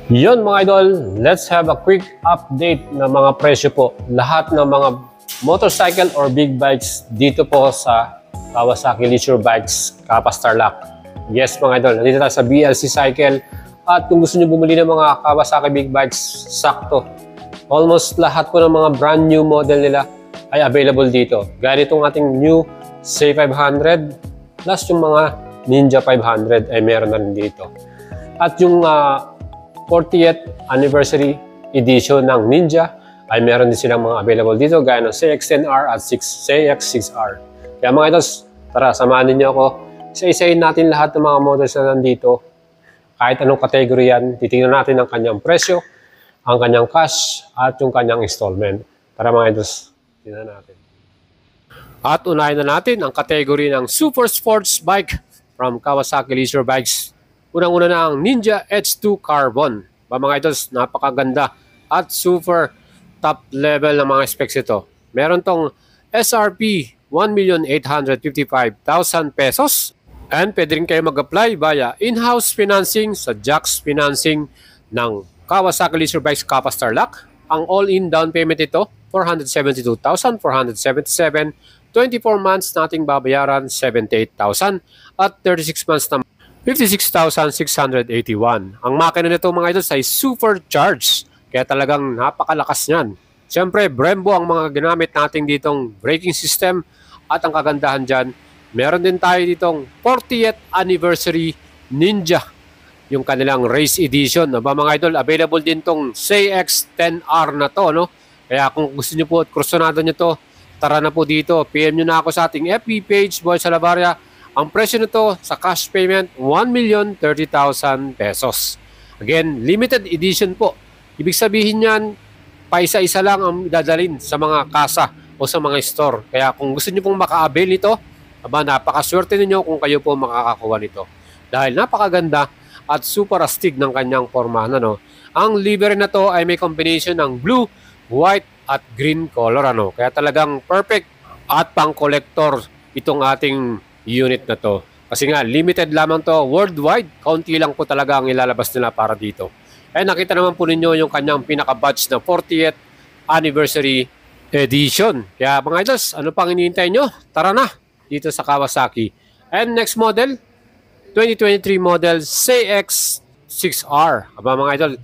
Yun mga idol, let's have a quick update ng mga presyo po. Lahat ng mga motorcycle or big bikes dito po sa Kawasaki Leisure Bikes, Kappa Starlock. Yes mga idol, nandito tayo sa BLC Cycle. At kung gusto nyo bumili ng mga Kawasaki big bikes, sakto. Almost lahat po ng mga brand new model nila ay available dito. Gaya itong ating new C500 plus yung mga Ninja 500 ay meron na rin dito. At yung 40th anniversary edition ng Ninja ay meron din silang mga available dito gaya ng CX-10R at CX-6R. Kaya mga idols, tara samahan niyo ako. Isa-isayin natin lahat ng mga models na nandito. Kahit anong category yan, titingnan natin ang kanyang presyo, ang kanyang cash at yung kanyang installment. Tara mga idols, tingnan natin. At unahin na natin ang category ng Super Sports Bike from Kawasaki Leisure Bikes. Unang-una na ang Ninja H2 Carbon. Mga idols, napakaganda at super top level ng mga specs ito. Meron tong SRP 1,855,000 pesos and pwede rin kayo mag-apply via in-house financing sa Jax Financing ng Kawasaki Leisure Bikes Kappa Starlock. Ang all-in down payment ito, 472,477. 24 months nating babayaran, 78,000 at 36 months na 56,681. Ang makina nito mga idol ay supercharged. Kaya talagang napakalakas niyan. Siyempre, Brembo ang mga ginamit natin ditong braking system. At ang kagandahan dyan, meron din tayo ditong 40th Anniversary Ninja. Yung kanilang race edition. Mga idol, available din tong CX-10R na to. No? Kaya kung gusto nyo po at kursunado nyo to, tara na po dito. PM nyo na ako sa ating FB page, Boy Salavarria. Ang presyo nito sa cash payment, 1,030,000 pesos. Again, limited edition po. Ibig sabihin yan, paisa-isa lang ang dadalhin sa mga kasa o sa mga store. Kaya kung gusto niyo pong maka-avail nito, napakaswerte niyo kung kayo po makakakuha nito. Dahil napakaganda at super astig ng kanyang forma. No? Ang livery na to ay may combination ng blue, white at green color. Kaya talagang perfect at pang-collector itong ating unit na to. Kasi nga, limited lamang to worldwide. Kaunti lang po talaga ang ilalabas nila para dito. Nakita naman po ninyo yung kanyang pinaka-batch na 40th Anniversary Edition. Kaya mga idols, ano pang iniintay nyo? Tara na dito sa Kawasaki. And next model, 2023 model CX-6R. Mga idol,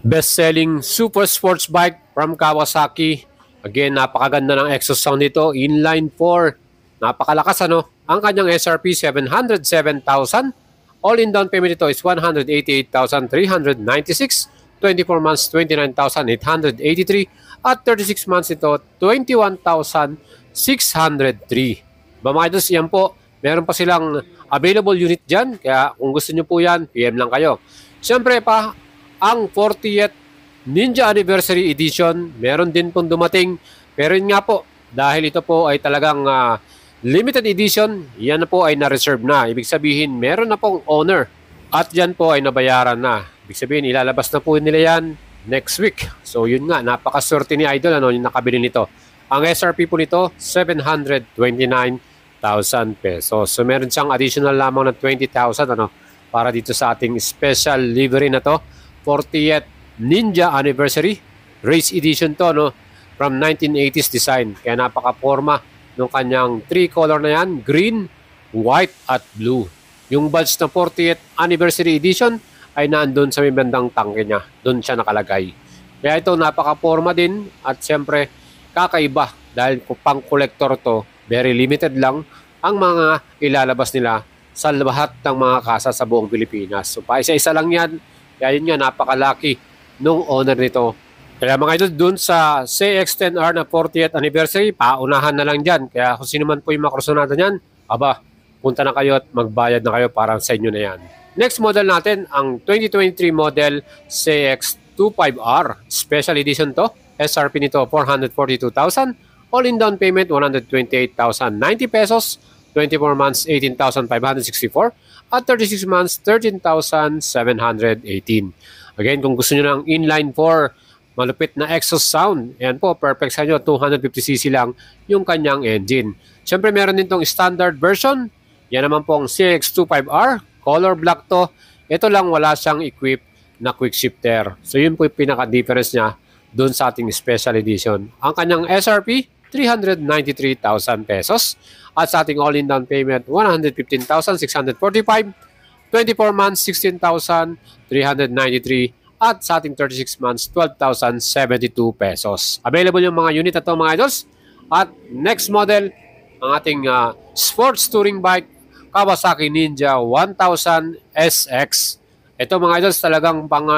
best-selling super sports bike from Kawasaki. Again, napakaganda ng exhaust sound nito. Inline 4. Napakalakas Ang kanyang SRP 707,000. All-in down payment ito is 188,396. 24 months 29,883 at 36 months ito 21,603. Mga idols, yan po. Meron pa silang available unit dyan. Kaya kung gusto nyo po yan, PM lang kayo. Siyempre pa, ang 40th Ninja Anniversary Edition, meron din pong dumating. Pero yun nga po, dahil ito po ay talagang limited edition, yan na po ay na-reserve na. Ibig sabihin, meron na pong owner. At yan po ay nabayaran na. Ibig sabihin, ilalabas na po nila yan next week. So yun nga, napakaswerte ni Idol yung nakabili nito. Ang SRP po nito, 729,000 pesos. So meron siyang additional lamang na 20,000 para dito sa ating special livery na to. 40th Ninja Anniversary Race Edition to, from 1980s design. Kaya napaka-forma ng kanyang 3 color na yan, green, white, at blue. Yung badge na 40th Anniversary Edition ay naandun sa may bandang tangke niya. Doon siya nakalagay. Kaya ito napaka-forma din at siyempre kakaiba dahil pang collector to, very limited lang ang mga ilalabas nila sa lahat ng mga kasa sa buong Pilipinas. So paisa-isa lang yan. Kaya yun nga, napakalaki nung owner nito. Kaya mga idol, dun sa CX-10R na 40th anniversary, paunahan na lang dyan. Kaya kung sino man po yung makursunado nyan, punta na kayo at magbayad na kayo para sa inyo na yan. Next model natin, ang 2023 model CX-25R. Special edition to. SRP nito 442,000. All-in down payment 128,090 pesos. 24 months 18,564 at 36 months 13,718. Again, kung gusto niyo ng inline 4 malupit na exhaust sound, yan po, perfect sa inyo, 250cc lang yung kanyang engine. Siyempre meron din tong standard version, yan naman pong CX-25R, color black to. Ito lang, wala siyang equipped na quick shifter. So yun po yung pinaka-difference niya dun sa ating special edition. Ang kanyang SRP 393,000 pesos. At sa ating all-in down payment, 115,645. 24 months, 16,393. At sa ating 36 months, 12,072 pesos. Available yung mga unit na ito mga idols. At next model, ang ating sports touring bike, Kawasaki Ninja 1000 SX. Ito mga idols talagang pang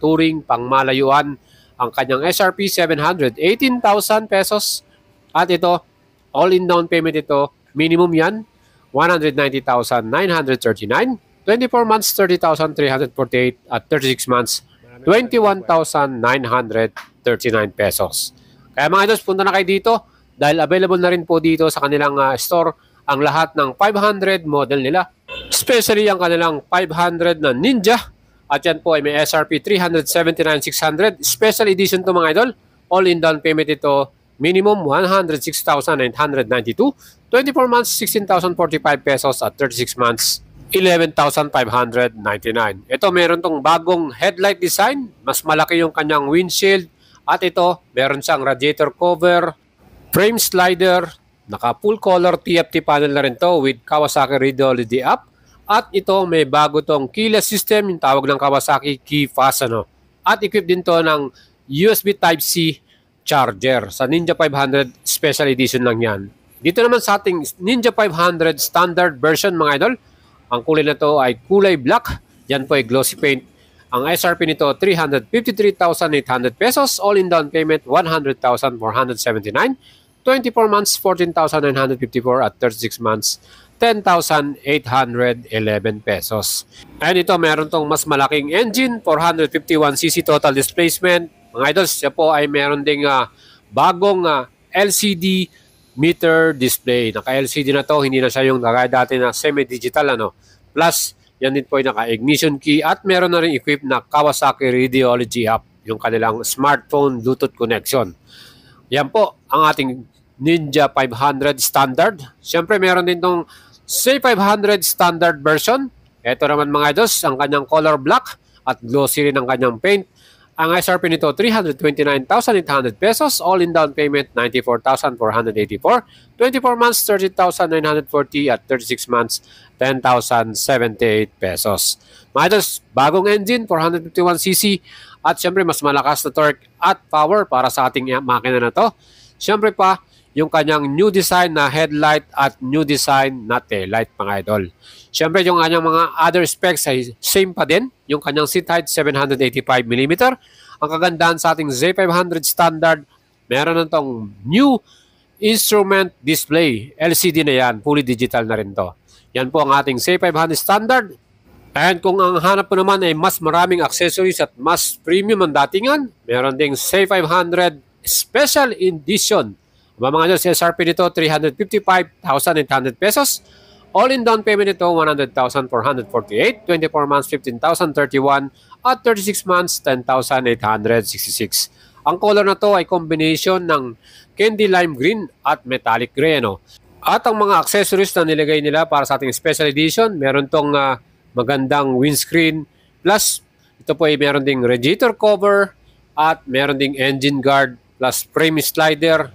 touring, pang malayuan. Ang kanyang SRP 718,000 pesos. At ito, all-in down payment ito, minimum yan, 190,939. 24 months, 30,348 at 36 months, 21,939 pesos. Kaya mga idols, punta na kayo dito dahil available na rin po dito sa kanilang store ang lahat ng 500 model nila. Especially ang kanilang 500 na Ninja. At yan po ay may SRP 379,600. Special edition to mga idol. All-in down payment ito, minimum 106,892. 24 months, 16,045 pesos at 36 months, 11,599. Ito meron tong bagong headlight design. Mas malaki yung kanyang windshield. At ito, meron siyang radiator cover, frame slider, naka full color TFT panel na rin to with Kawasaki Radio LED app. At ito may bago tong keyless system, yung tawag ng Kawasaki Key Fast. At equipped din to ng USB Type-C charger. Sa Ninja 500 Special Edition lang yan. Dito naman sa ating Ninja 500 Standard version mga idol, ang kulay na to ay kulay black. Yan po ay glossy paint. Ang SRP nito 353,800 pesos. All-in down payment 100,479. 24 months 14,954 at 36 months 10,811 pesos. And ito meron tong mas malaking engine, 451cc total displacement. Mga idols, siya po ay meron ding bagong LCD meter display. Naka-LCD na to, hindi na siya yung dati na semi-digital. Plus, yan din po ay naka-ignition key at meron na rin equipped na Kawasaki Radiology app, yung kanilang smartphone Bluetooth connection. Yan po ang ating Ninja 500 Standard. Siyempre meron din tong C500 Standard version. Ito naman mga idols, ang kanyang color black at glossy rin ang kanyang paint. Ang SRP nito 329,800 pesos. All-in down payment 94,484. 24 months 30,940 at 36 months 10,078 pesos. Mga idols, bagong engine 451cc at siyempre mas malakas na torque at power para sa ating makina na to. Siyempre pa, yung kanyang new design na headlight at new design na taillight mga idol. Siyempre yung kanyang mga other specs ay same pa din. Yung kanyang seat height 785mm. Ang kagandahan sa ating Z500 Standard, meron na itong new instrument display. LCD na yan, fully digital na rin to. Yan po ang ating Z500 Standard. And kung ang hanap po naman ay mas maraming accessories at mas premium ang datingan, meron ding Z500 Special Edition. Mga idol, SRP nito 355,800 pesos. All-in down payment nito 100,448. 24 months 15,031 at 36 months 10,866. Ang color na to ay combination ng candy lime green at metallic gray. At ang mga accessories na nilagay nila para sa ating special edition, meron tong magandang windscreen. Plus, ito po ay meron ding radiator cover at meron ding engine guard plus frame slider,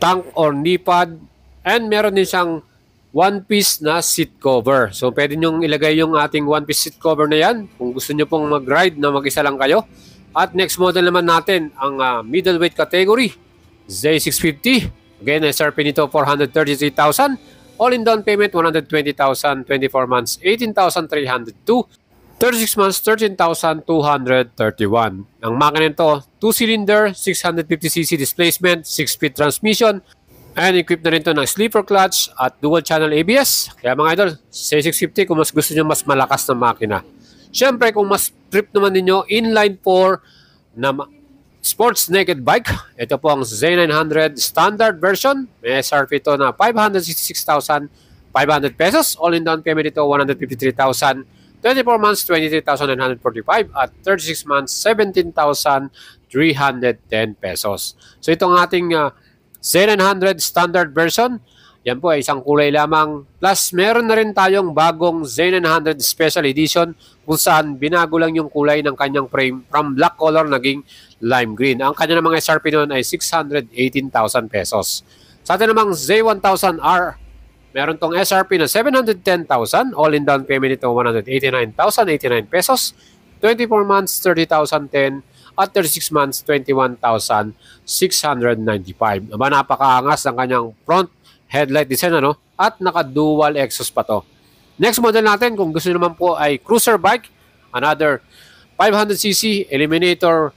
tank or knee pad, and meron din siyang one-piece na seat cover. So, pwede nyo ilagay yung ating one-piece seat cover na yan kung gusto nyo pong mag-ride na mag-isa lang kayo. At next model naman natin, ang middleweight category, Z650. Again, SRP nito 433,000. All-in down payment 120,000. 24 months 18,302. 36 months 13,231. Ang makina nito 2-cylinder, 650cc displacement, 6-speed transmission, and equipped na rin ito ng sleeper clutch at dual channel ABS. Kaya mga idol, C650 kung mas gusto nyo mas malakas na makina. Siyempre kung mas trip naman ninyo inline 4 na sports naked bike. Ito po ang Z900 standard version. May SRP ito na 566,500 pesos. All-in down payment ito 153,000. 24 months, 23,945 at 36 months, 17,310 pesos. So itong ating Z900 standard version, yan po ay isang kulay lamang. Plus, meron na rin tayong bagong Z900 Special Edition kung saan binago lang yung kulay ng kanyang frame from black color naging lime green. Ang kanya namang SRP noon ay 618,000 pesos. Sa atin namang Z1000R, meron tong SRP na 710,000. All-in down payment ito 189,089 pesos. 24 months, 30,010 at 36 months, 21,695. Aba, napakaangas ng kanyang front headlight design, ano? At naka-dual exhaust pa to. Next model natin, kung gusto naman po ay cruiser bike, another 500cc Eliminator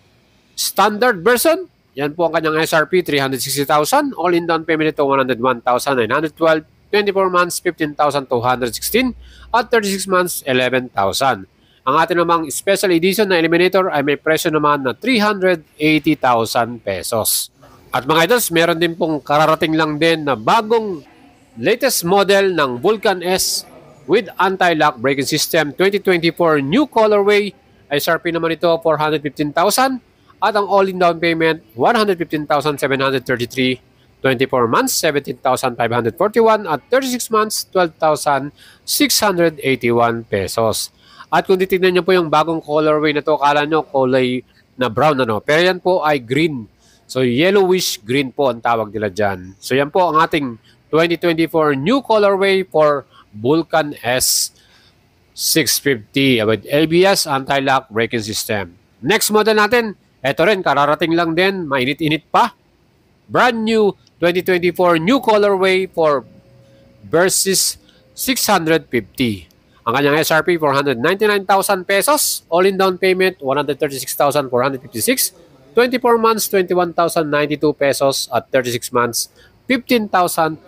standard version. Yan po ang kanyang SRP, 360,000. All-in down payment ito 101,912. 24 months, 15,216 at 36 months, 11,000. Ang atin namang special edition na Eliminator ay may presyo naman na 380,000 pesos. At mga idols, meron din pong kararating lang din na bagong latest model ng Vulcan S with anti-lock braking system 2024 new colorway. SRP naman ito 415,000 at ang all-in down payment 115,733. 24 months, 17,541 at 36 months, 12,681 pesos. At kung titignan nyo po yung bagong colorway na to, akala nyo kulay na brown, ano? Pero yan po ay green. So, yellowish green po ang tawag nila dyan. So, yan po ang ating 2024 new colorway for Vulcan S650 with ABS anti-lock braking system. Next model natin, ito rin, kararating lang din, mainit-init pa. Brand new 2024 new colorway for Versys 650. Ang kanyang SRP 499,000 pesos. All-in down payment 136,456. 24 months 21,092 pesos at 36 months 15,248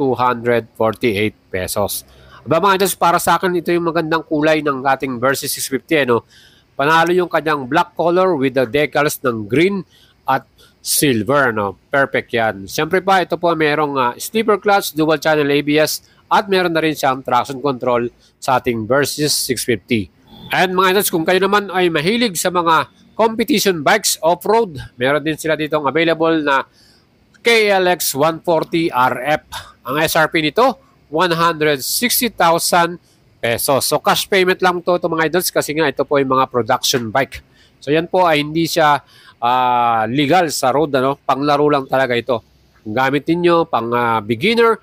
pesos. Aba mga idols, para sa akin ito yung magandang kulay ng ating Versys 650. Ano? Panalo yung kanyang black color with the decals ng green at silver, no? Perfect yan. Siyempre pa, ito po merong sleeper clutch, dual channel ABS, at meron na rin siyang traction control sa ating Versys 650. And mga idols, kung kayo naman ay mahilig sa mga competition bikes off-road, meron din sila ditong available na KLX 140 RF. Ang SRP nito, 160,000 pesos. So cash payment lang to mga idols kasi nga ito po yung mga production bike. So yan po ay hindi siya legal sa road, ano? Panglaro lang talaga ito. Kung gamit niyo pang beginner,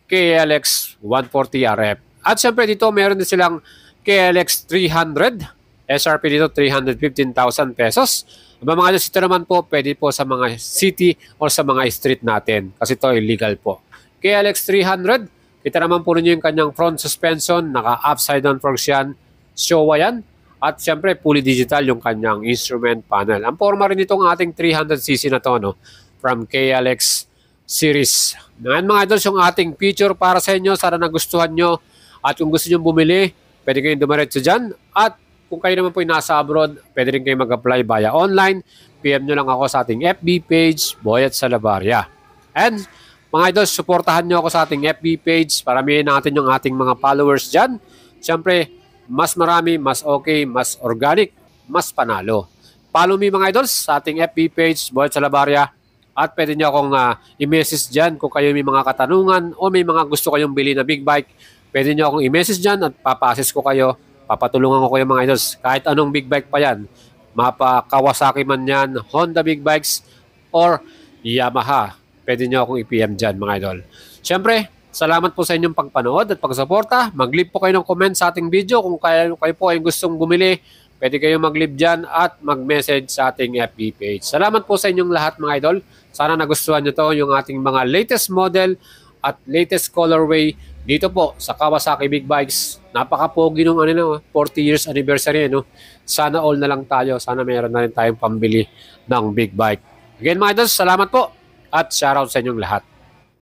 KLX 140 RF. At syempre dito meron din silang KLX 300. SRP dito 315,000 pesos. Mga idols, ito naman po pwede po sa mga city or sa mga street natin kasi ito illegal po. KLX 300, kita naman po ninyo yung kanyang front suspension, naka upside down forks yan, Showa yan. At siyempre, fully digital yung kanyang instrument panel. Ang forma rin itong ating 300cc na to, no? From KLX series. Ngayon mga idols, yung ating feature para sa inyo, sana nagustuhan nyo. At kung gusto nyo bumili, pwede kayong dumiretso dyan. At kung kayo naman po yung nasa abroad, pwede rin kayong mag-apply via online. PM nyo lang ako sa ating FB page, Boyet Salabarria. And mga idols, supportahan nyo ako sa ating FB page. Paramihin natin yung ating mga followers dyan. Siyempre, mas marami, mas okay, mas organic, mas panalo. Follow me mga idols sa ating FB page, Boyet Salabarria. At pwede nyo akong i-message dyan kung kayo may mga katanungan o may mga gusto kayong bili na big bike. Pwede nyo akong i-message dyan at papasis ko kayo. Papatulungan ko kayo mga idols. Kahit anong big bike pa yan. Mapa Kawasaki man yan, Honda big bikes, or Yamaha. Pwede nyo akong i-PM dyan mga idol. Siyempre, salamat po sa inyong pagpanood at pagsuporta. Mag-leave po kayo ng comment sa ating video. Kung kayo po ay gustong bumili, pwede kayong mag-leave dyan at mag-message sa ating FB page. Salamat po sa inyong lahat mga idol. Sana nagustuhan nyo to yung ating mga latest model at latest colorway dito po sa Kawasaki Big Bikes. Napaka-pogi nung 40 years anniversary. No? Sana all na lang tayo. Sana mayroon na rin tayong pambili ng big bike. Again mga idol, salamat po at shoutout sa inyong lahat.